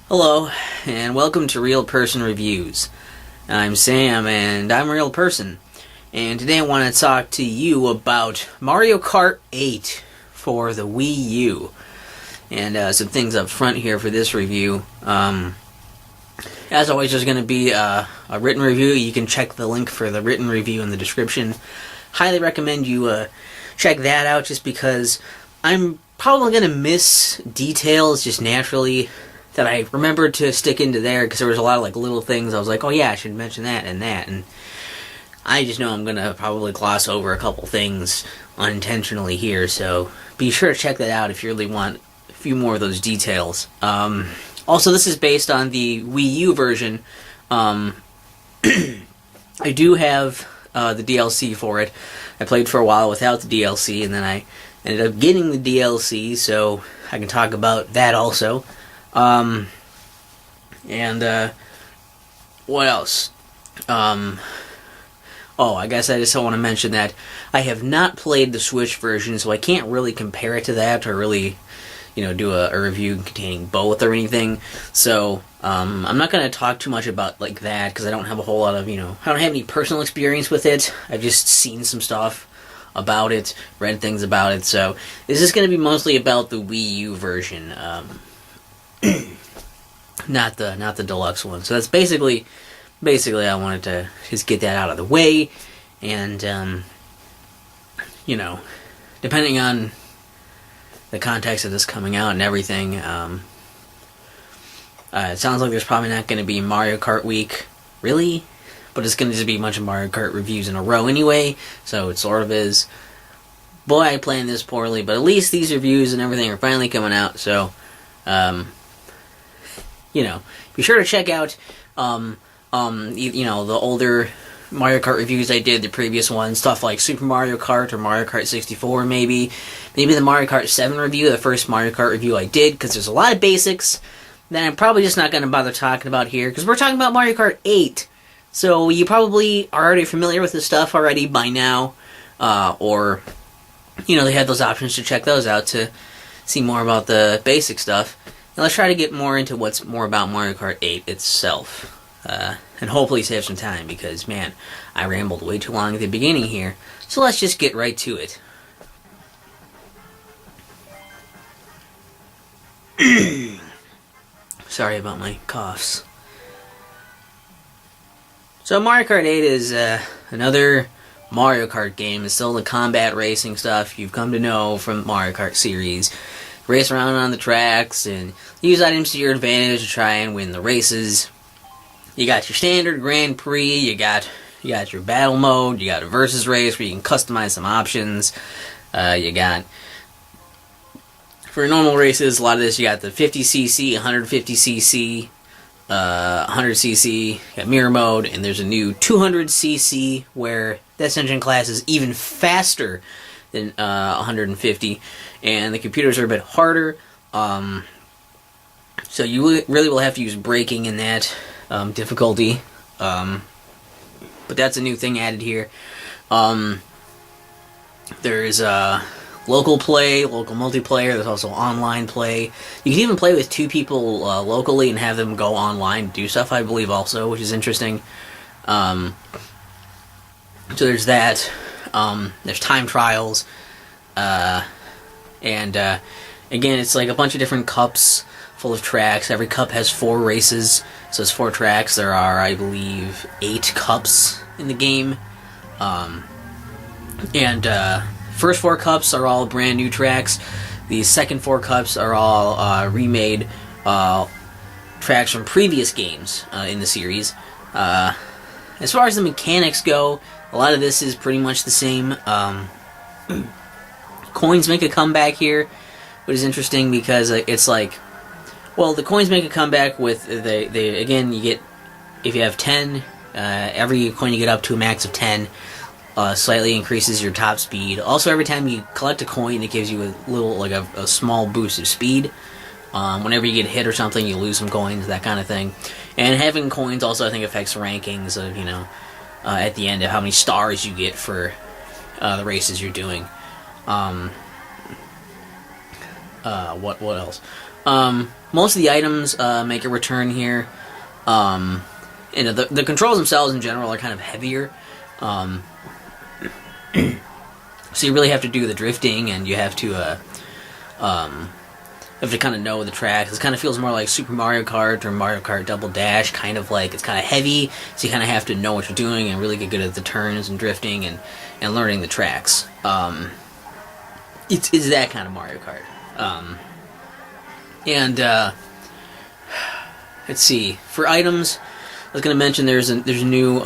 Hello, and welcome to Real Person Reviews. I'm Sam, and I'm a real person. And today I want to talk to you about Mario Kart 8 for the Wii U. And some things up front here for this review. As always, there's going to be a written review. You can check the link for the written review in the description. Highly recommend you check that out, just because I'm probably going to miss details just naturally that I remembered to stick into there, because there was a lot of little things I was like, oh yeah, I should mention that, and I just know I'm going to probably gloss over a couple things unintentionally here, so be sure to check that out if you really want a few more of those details. Also, this is based on the Wii U version. I do have the DLC for it. I played for a while without the DLC, and then I ended up getting the DLC, so I can talk about that also. What else? I guess I just want to mention that I have not played the Switch version, so I can't really compare it to that, or really, do a review containing both or anything. So, I'm not going to talk too much about, that, because I don't have a whole lot of, I don't have any personal experience with it. I've just seen some stuff about it, read things about it, so this is going to be mostly about the Wii U version, not the deluxe one. So that's basically I wanted to just get that out of the way, and depending on the context of this coming out and everything, it sounds like there's probably not going to be Mario Kart week, really, but it's going to just be a bunch of Mario Kart reviews in a row anyway, so it sort of is. Boy, I planned this poorly, but at least these reviews and everything are finally coming out, so be sure to check out, the older Mario Kart reviews I did, the previous ones, stuff like Super Mario Kart or Mario Kart 64 maybe the Mario Kart 7 review, the first Mario Kart review I did, because there's a lot of basics that I'm probably just not going to bother talking about here, because we're talking about Mario Kart 8, so you probably are already familiar with this stuff already by now, or, they had those options to check those out to see more about the basic stuff. And let's try to get more into what's more about Mario Kart 8 itself. And hopefully save some time, because, man, I rambled way too long at the beginning here. So let's just get right to it. Sorry about my coughs. So Mario Kart 8 is another Mario Kart game. It's still the combat racing stuff you've come to know from Mario Kart series. Race around on the tracks and use items to your advantage to try and win the races. You got your standard Grand Prix, you got your battle mode, you got a versus race where you can customize some options. You got, for normal races, a lot of this, you got the 50cc, 150cc, 100cc, you got mirror mode, and there's a new 200cc where this engine class is even faster than 150, and the computers are a bit harder, so you really will have to use braking in that difficulty, but that's a new thing added here. There's local play, local multiplayer, there's also online play. You can even play with two people locally and have them go online and do stuff, I believe, also, which is interesting. So there's that. There's time trials, and again, it's like a bunch of different cups full of tracks. Every cup has 4 races, so it's 4 tracks. There are, I believe, 8 cups in the game, first 4 cups are all brand new tracks. The second 4 cups are all remade tracks from previous games in the series. As far as the mechanics go, a lot of this is pretty much the same. Coins make a comeback here, which is interesting because it's like, well, the coins make a comeback with they again, you get, if you have 10, every coin you get up to a max of 10 slightly increases your top speed. Also, every time you collect a coin, it gives you a little, a small boost of speed. Whenever you get hit or something, you lose some coins, that kind of thing. And having coins also, I think, affects rankings of, at the end of how many stars you get for the races you're doing. What else? Most of the items make a return here. And the controls themselves in general are kind of heavier. So you really have to do the drifting, and you have to kind of know the tracks. It kind of feels more like Super Mario Kart or Mario Kart Double Dash, kind of like it's kind of heavy, so you kind of have to know what you're doing and really get good at the turns and drifting and learning the tracks. It's that kind of Mario Kart. Let's see. For items, I was going to mention there's new,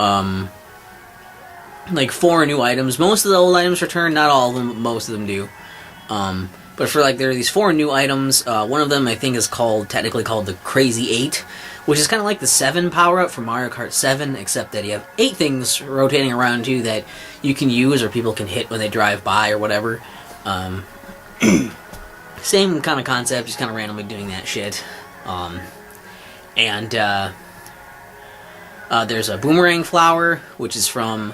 like 4 new items. Most of the old items return, not all of them, but most of them do. But for there are these 4 new items. One of them I think is technically called the Crazy 8, which is kind of like the 7 power-up from Mario Kart 7, except that you have 8 things rotating around you that you can use or people can hit when they drive by or whatever. Same kind of concept, just kind of randomly doing that shit. There's a Boomerang Flower, which is from,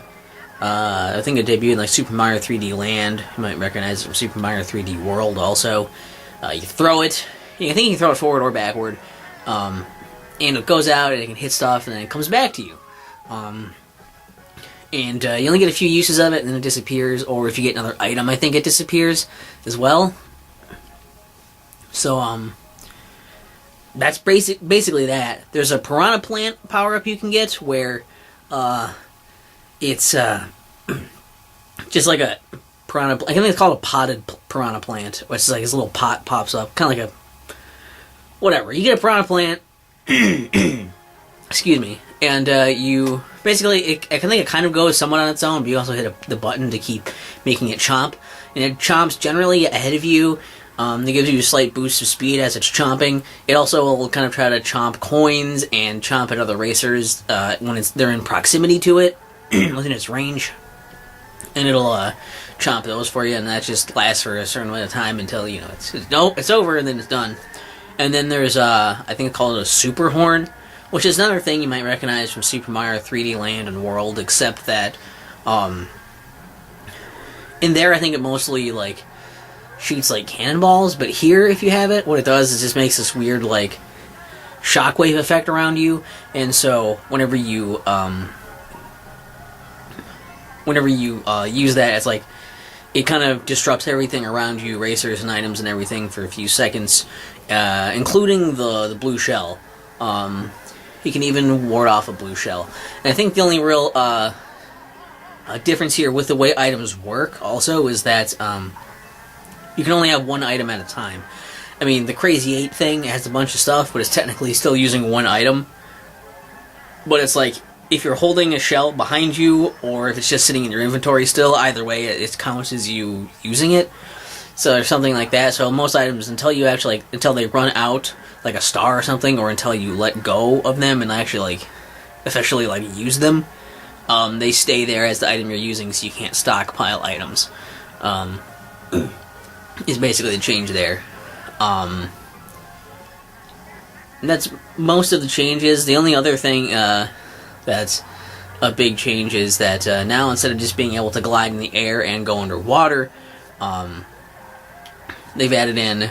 I think it debuted in Super Mario 3D Land. You might recognize it from Super Mario 3D World also. You throw it. I think you can throw it forward or backward. And it goes out and it can hit stuff and then it comes back to you. You only get a few uses of it and then it disappears, or if you get another item, I think it disappears as well. So, that's basically that. There's a Piranha Plant power-up you can get where, it's, just like a piranha, I think it's called a potted piranha plant, which is like this little pot pops up, kind of like a, whatever. You get a piranha plant, excuse me, and you, basically, I think it kind of goes somewhat on its own, but you also hit the button to keep making it chomp, and it chomps generally ahead of you. It gives you a slight boost of speed as it's chomping. It also will kind of try to chomp coins and chomp at other racers when they're in proximity to it, within its range. And it'll chomp those for you, and that just lasts for a certain amount of time until, it's over, and then it's done. And then there's, I think it's called a Super Horn, which is another thing you might recognize from Super Mario 3D Land and World, except that, in there I think it mostly, shoots like cannonballs, but here, if you have it, what it does is just makes this weird, shockwave effect around you, and so whenever you use that, it's it kind of disrupts everything around you, racers and items and everything, for a few seconds, including the blue shell. You can even ward off a blue shell. And I think the only real difference here with the way items work also is that you can only have one item at a time. I mean, the Crazy 8 thing has a bunch of stuff, but it's technically still using one item. But it's if you're holding a shell behind you, or if it's just sitting in your inventory still, either way, it counts as you using it. So there's something like that. So most items, until they run out, like a star or something, or until you let go of them and actually, officially, use them, they stay there as the item you're using, so you can't stockpile items. Is basically the change there. And that's most of the changes. The only other thing that's a big change is that now, instead of just being able to glide in the air and go underwater, they've added in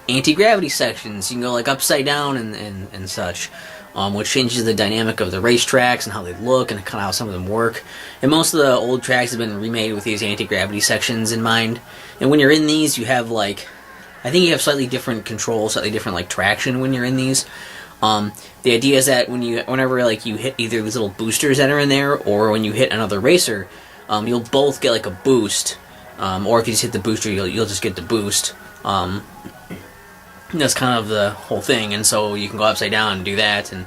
anti-gravity sections. You can go upside down and such, which changes the dynamic of the racetracks and how they look and kind of how some of them work. And most of the old tracks have been remade with these anti-gravity sections in mind. And when you're in these, you have I think you have slightly different controls, slightly different traction when you're in these. The idea is that whenever you hit either these little boosters that are in there, or when you hit another racer, you'll both get a boost. Or if you just hit the booster, you'll just get the boost. That's kind of the whole thing, and so you can go upside down and do that, and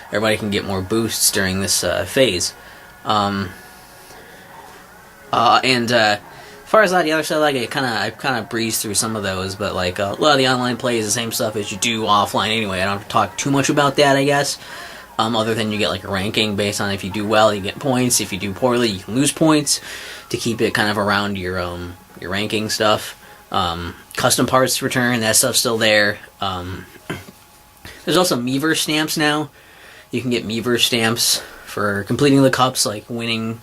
everybody can get more boosts during this phase. As far as the other stuff, I kind of breezed through some of those, but a lot of the online play is the same stuff as you do offline anyway. I don't have to talk too much about that, I guess. Other than you get a ranking based on if you do well, you get points. If you do poorly, you can lose points to keep it kind of around your ranking stuff. Custom parts return, that stuff's still there. There's also Miiverse stamps now. You can get Miiverse stamps for completing the cups, winning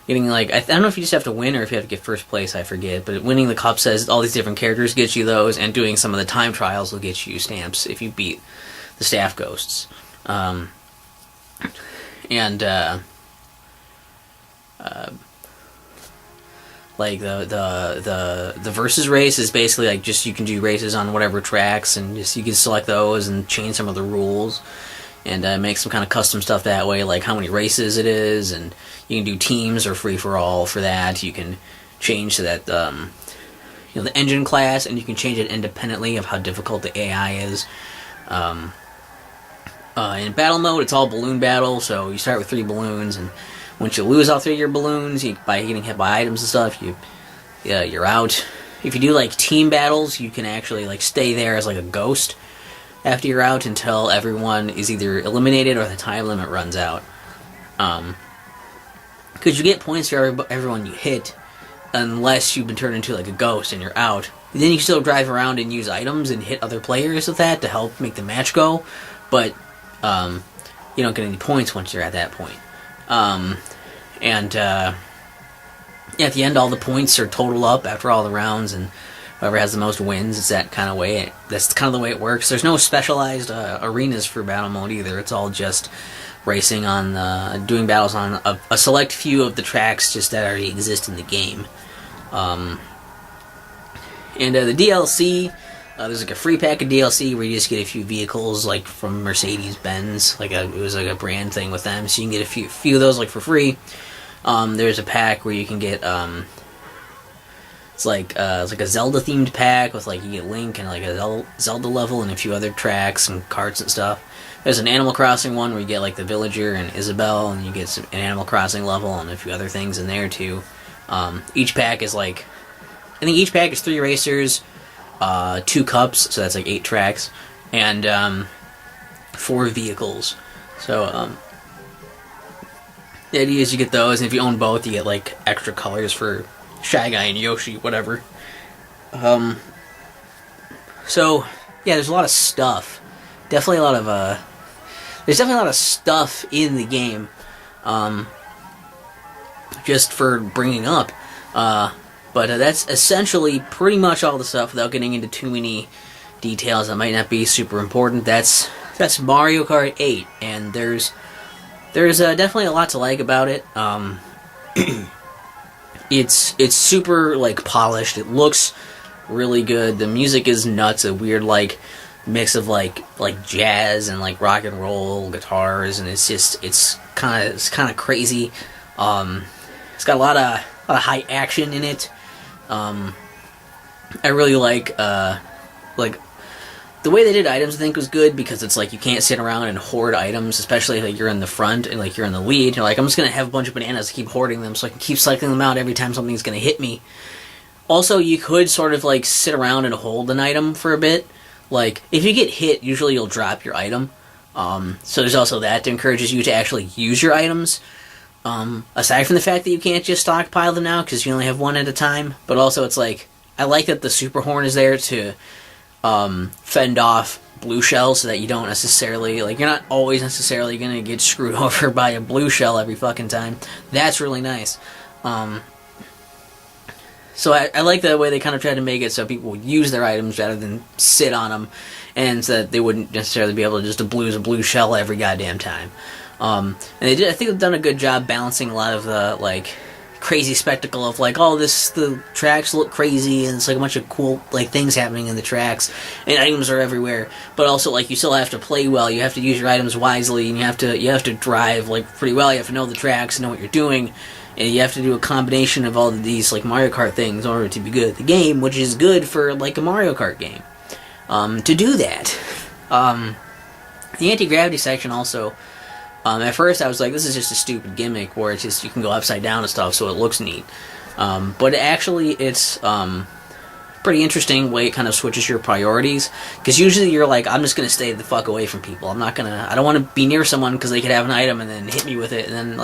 getting like I don't know if you just have to win or if you have to get first place. I forget, but winning the cup says all these different characters get you those, and doing some of the time trials will get you stamps if you beat the staff ghosts. Like the versus race is basically like just you can do races on whatever tracks, and just you can select those and change some of the rules, and make some kind of custom stuff that way, like how many races it is, and you can do teams or free for all for that. You can change so that the engine class, and you can change it independently of how difficult the AI is. In battle mode, it's all balloon battle, so you start with 3 balloons, and once you lose all 3 of your balloons, by getting hit by items and stuff, you're out. If you do like team battles, you can actually like stay there as like a ghost after you're out until everyone is either eliminated or the time limit runs out. Because you get points for everyone you hit, unless you've been turned into like a ghost and you're out. Then you can still drive around and use items and hit other players with that to help make the match go, but you don't get any points once you're at that point. At the end, all the points are total up after all the rounds, and whoever has the most wins. It's that kind of way. That's kind of the way it works. There's no specialized arenas for battle mode either. It's all just racing on, doing battles on a select few of the tracks just that already exist in the game. The DLC, there's like a free pack of DLC where you just get a few vehicles, like from Mercedes-Benz. It was like a brand thing with them, so you can get a few of those like for free. There's a pack where you can get it's like a Zelda-themed pack with like you get Link and like a Zelda level and a few other tracks and carts and stuff. There's an Animal Crossing one where you get like the villager and Isabelle, and you get an Animal Crossing level and a few other things in there too. Each pack is like, I think each pack is 3 racers, 2 cups, so that's like 8 tracks, and 4 vehicles. So the idea is you get those, and if you own both, you get like extra colors for Shy Guy and Yoshi, whatever. So yeah, there's a lot of stuff. There's definitely a lot of stuff in the game, just for bringing up. But that's essentially pretty much all the stuff without getting into too many details that might not be super important. That's Mario Kart 8, and there's definitely a lot to like about it. It's super like polished. It looks really good. The music is nuts. A weird like mix of like jazz and like rock and roll guitars, and it's kind of crazy. It's got a lot of high action in it. I really like the way they did items. I think was good because it's like you can't sit around and hoard items, especially if like, you're in the front and like you're in the lead. You're like, I'm just gonna have a bunch of bananas, keep hoarding them so I can keep cycling them out every time something's gonna hit me. Also, you could sort of like sit around and hold an item for a bit. Like if you get hit, usually you'll drop your item. So there's also that encourages you to actually use your items. Aside from the fact that you can't just stockpile them now because you only have one at a time, but also it's like I like that the super horn is there to fend off blue shells so that you don't necessarily you're not always necessarily gonna get screwed over by a blue shell every fucking time. That's really nice. So I like the way they kind of tried to make it so people would use their items rather than sit on them, and so that they wouldn't necessarily be able to just abuse a blue shell every goddamn time. And I think they've done a good job balancing a lot of the crazy spectacle of the tracks look crazy and it's like a bunch of cool things happening in the tracks and items are everywhere, but also you still have to play well. You have to use your items wisely, and you have to drive pretty well. You have to know the tracks, know what you're doing, and you have to do a combination of all of these Mario Kart things in order to be good at the game, which is good for a Mario Kart game. To do that, the anti-gravity section also. At first I was like, this is just a stupid gimmick where it's just you can go upside down and stuff so it looks neat. But actually it's pretty interesting way it kind of switches your priorities. Because usually you're like, I'm just going to stay the fuck away from people. I don't want to be near someone because they could have an item and then hit me with it. And then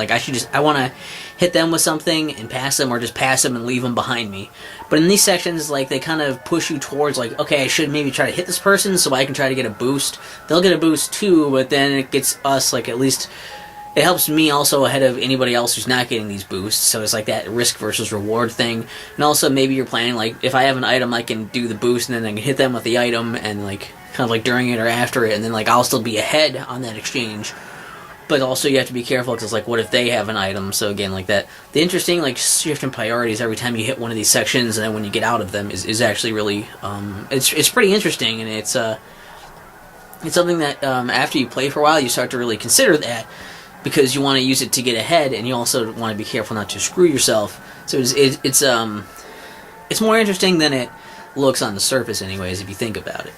I want to hit them with something and pass them, or just pass them and leave them behind me. But in these sections, they kind of push you towards okay, I should maybe try to hit this person so I can try to get a boost. They'll get a boost too, but then it gets us at least it helps me also ahead of anybody else who's not getting these boosts. So it's like that risk versus reward thing. And also maybe you're planning, like, if I have an item, I can do the boost and then I can hit them with the item and, like, kind of like during it or after it, and then, like, I'll still be ahead on that exchange. But also you have to be careful because, like, what if they have an item? So again, like that, the interesting, like, shift in priorities every time you hit one of these sections and then when you get out of them is actually really, it's pretty interesting, and it's something that after you play for a while you start to really consider that, because you want to use it to get ahead, and you also want to be careful not to screw yourself. So it's more interesting than it looks on the surface, anyways, if you think about it.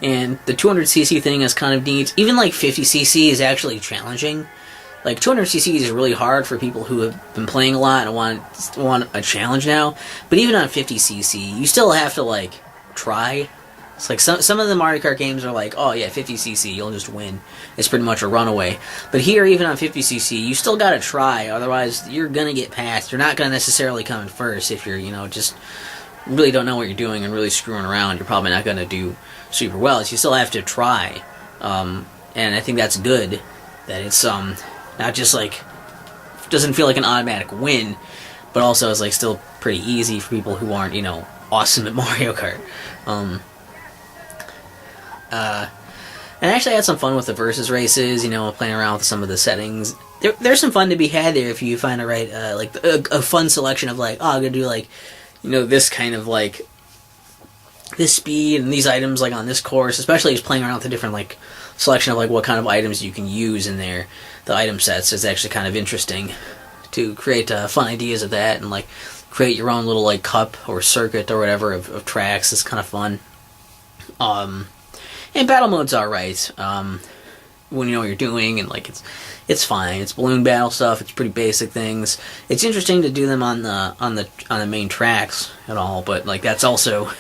And the 200cc thing is kind of neat. Even like 50cc is actually challenging. Like 200cc is really hard for people who have been playing a lot and want a challenge now. But even on 50cc, you still have to like try. It's like some of the Mario Kart games are like, oh yeah, 50cc, you'll just win. It's pretty much a runaway. But here, even on 50cc, you still gotta try, otherwise you're gonna get passed. You're not gonna necessarily come in first if you're, just really don't know what you're doing and really screwing around. You're probably not gonna do super well. So you still have to try. And I think that's good, that it's not just like, doesn't feel like an automatic win, but also is like still pretty easy for people who aren't, awesome at Mario Kart. And actually I had some fun with the versus races, playing around with some of the settings. There's some fun to be had there if you find a right, like a fun selection of like, oh, I'm gonna do like, this kind of like, this speed and these items like on this course, especially just playing around with the different like selection of like what kind of items you can use in there. The item sets is actually kind of interesting to create fun ideas of that, and like create your own little like cup or circuit or whatever of tracks. It's kind of fun. And battle mode's alright, when you know what you're doing, and like it's fine. It's balloon battle stuff. It's pretty basic things. It's interesting to do them on the main tracks at all, but like that's also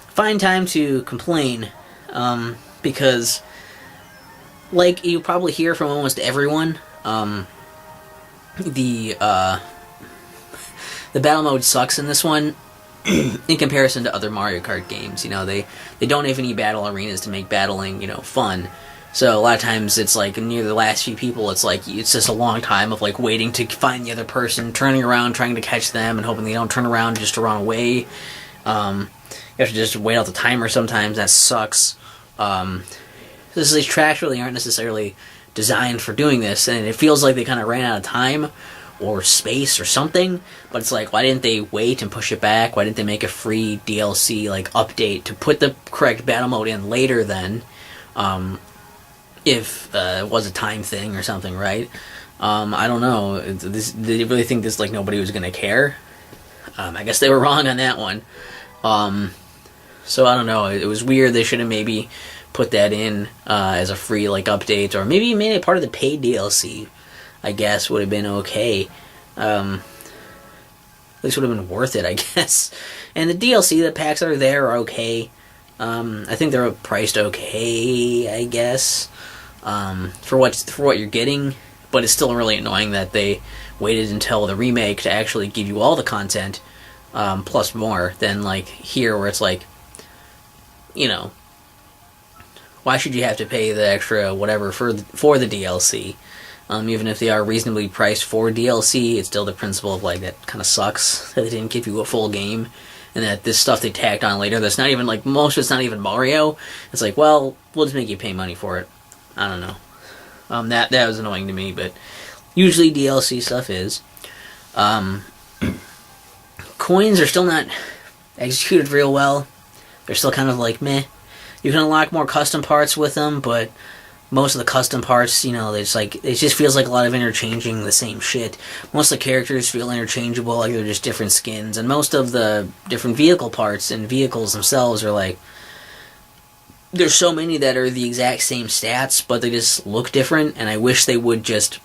fine time to complain, because like you probably hear from almost everyone, the battle mode sucks in this one. In comparison to other Mario Kart games, they don't have any battle arenas to make battling, fun. So a lot of times it's like near the last few people, it's like it's just a long time of like waiting to find the other person, turning around, trying to catch them, and hoping they don't turn around just to run away. You have to just wait out the timer sometimes. That sucks. These tracks really aren't necessarily designed for doing this, and it feels like they kind of ran out of time or space or something, but it's like, why didn't they wait and push it back? Why didn't they make a free DLC like update to put the correct battle mode in later then, if it was a time thing or something, right? I don't know. Did they really think this, like, nobody was gonna care? I guess they were wrong on that one. So I don't know, it was weird. They should have maybe put that in as a free like update, or maybe made it part of the paid DLC. I guess would have been okay. At least would have been worth it, I guess. And the DLC, the packs that are there are okay. I think they're priced okay, I guess, for what you're getting. But it's still really annoying that they waited until the remake to actually give you all the content, plus more, than like here, where it's like, why should you have to pay the extra whatever for the DLC? Even if they are reasonably priced for DLC, it's still the principle of like, that kind of sucks that they didn't give you a full game, and that this stuff they tacked on later, that's not even like, most of it's not even Mario. It's like, well, we'll just make you pay money for it. I don't know. That was annoying to me, but usually DLC stuff is. Coins are still not executed real well. They're still kind of like meh. You can unlock more custom parts with them, but most of the custom parts, it's like, it just feels like a lot of interchanging the same shit. Most of the characters feel interchangeable, like they're just different skins, and most of the different vehicle parts and vehicles themselves are like, there's so many that are the exact same stats, but they just look different, and I wish they would just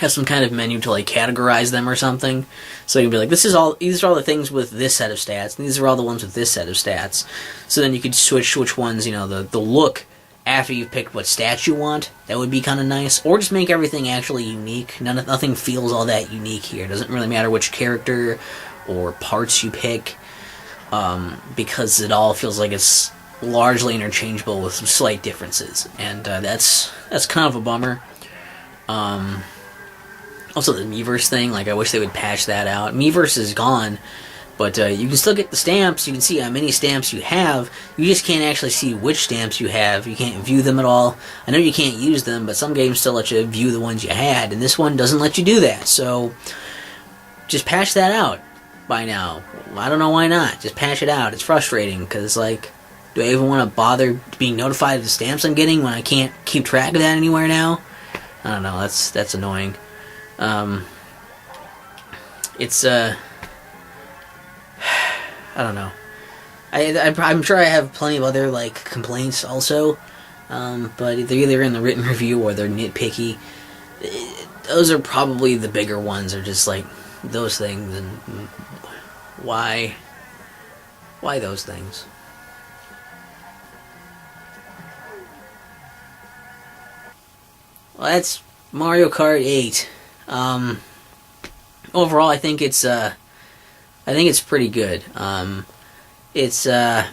have some kind of menu to like categorize them or something, so you can be like, these are all the things with this set of stats, and these are all the ones with this set of stats. So then you could switch which ones, the look after you've picked what stats you want. That would be kind of nice. Or just make everything actually unique. Nothing feels all that unique here. It doesn't really matter which character or parts you pick, because it all feels like it's largely interchangeable with some slight differences, and that's kind of a bummer. Also, the Miiverse thing, like, I wish they would patch that out. Miiverse is gone, but you can still get the stamps. You can see how many stamps you have. You just can't actually see which stamps you have. You can't view them at all. I know you can't use them, but some games still let you view the ones you had, and this one doesn't let you do that. So, just patch that out by now. I don't know why not. Just patch it out. It's frustrating, because, like, do I even want to bother being notified of the stamps I'm getting when I can't keep track of that anywhere now? I don't know. That's annoying. It's I don't know. I'm sure I have plenty of other, like, complaints also, but they're either in the written review or they're nitpicky. Those are probably the bigger ones, are just, like, those things, and why those things? Well, that's Mario Kart 8. Overall, I think it's pretty good. It's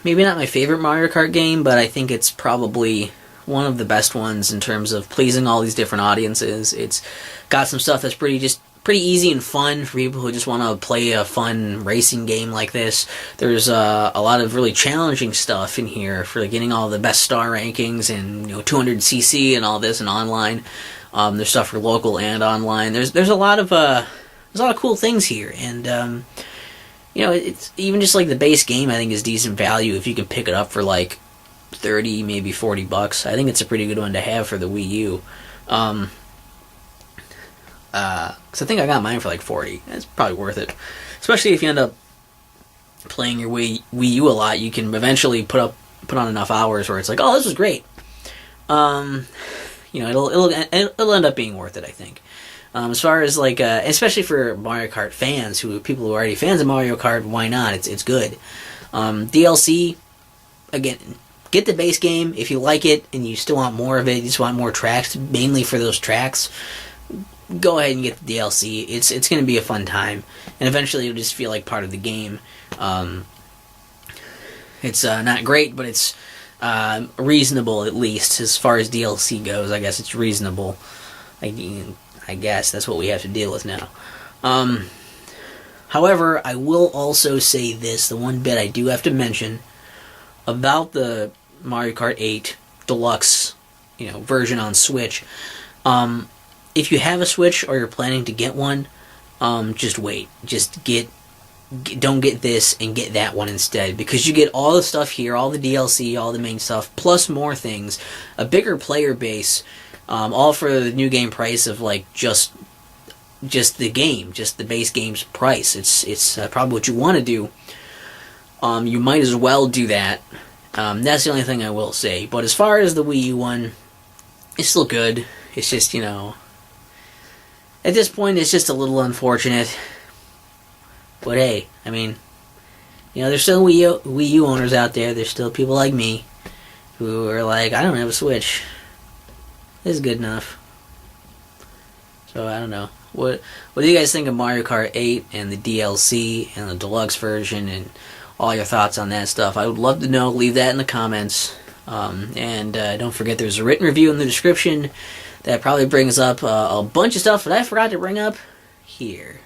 maybe not my favorite Mario Kart game, but I think it's probably one of the best ones in terms of pleasing all these different audiences. It's got some stuff that's pretty easy and fun for people who just want to play a fun racing game like this. There's a lot of really challenging stuff in here for getting all the best star rankings and 200cc and all this and online. There's stuff for local and online. There's a lot of cool things here, and it's even just like the base game. I think is decent value if you can pick it up for like $30, maybe $40. I think it's a pretty good one to have for the Wii U. Because I think I got mine for like $40. It's probably worth it, especially if you end up playing your Wii U a lot. You can eventually put on enough hours where it's like, oh, this was great. It'll end up being worth it, I think. As far as like, especially for Mario Kart fans, people who are already fans of Mario Kart, why not? It's good. DLC, again, get the base game if you like it and you still want more of it. You just want more tracks, mainly for those tracks. Go ahead and get the DLC. It's going to be a fun time, and eventually it'll just feel like part of the game. It's not great, but it's reasonable, at least as far as DLC goes. I guess it's reasonable. I guess that's what we have to deal with now. However, I will also say this, the one bit I do have to mention about the Mario Kart 8 Deluxe, version on Switch. If you have a Switch or you're planning to get one, just wait. Just don't get this and get that one instead, because you get all the stuff here, all the DLC, all the main stuff, plus more things, a bigger player base, all for the new game price of like just the game, just the base game's price. It's probably what you want to do. You might as well do that. That's the only thing I will say. But as far as the Wii U one, it's still good. It's just, at this point, it's just a little unfortunate. But hey, I mean, there's still Wii U owners out there. There's still people like me who are like, I don't have a Switch. This is good enough. So I don't know. What do you guys think of Mario Kart 8 and the DLC and the deluxe version and all your thoughts on that stuff? I would love to know. Leave that in the comments. And don't forget there's a written review in the description that probably brings up a bunch of stuff that I forgot to bring up here.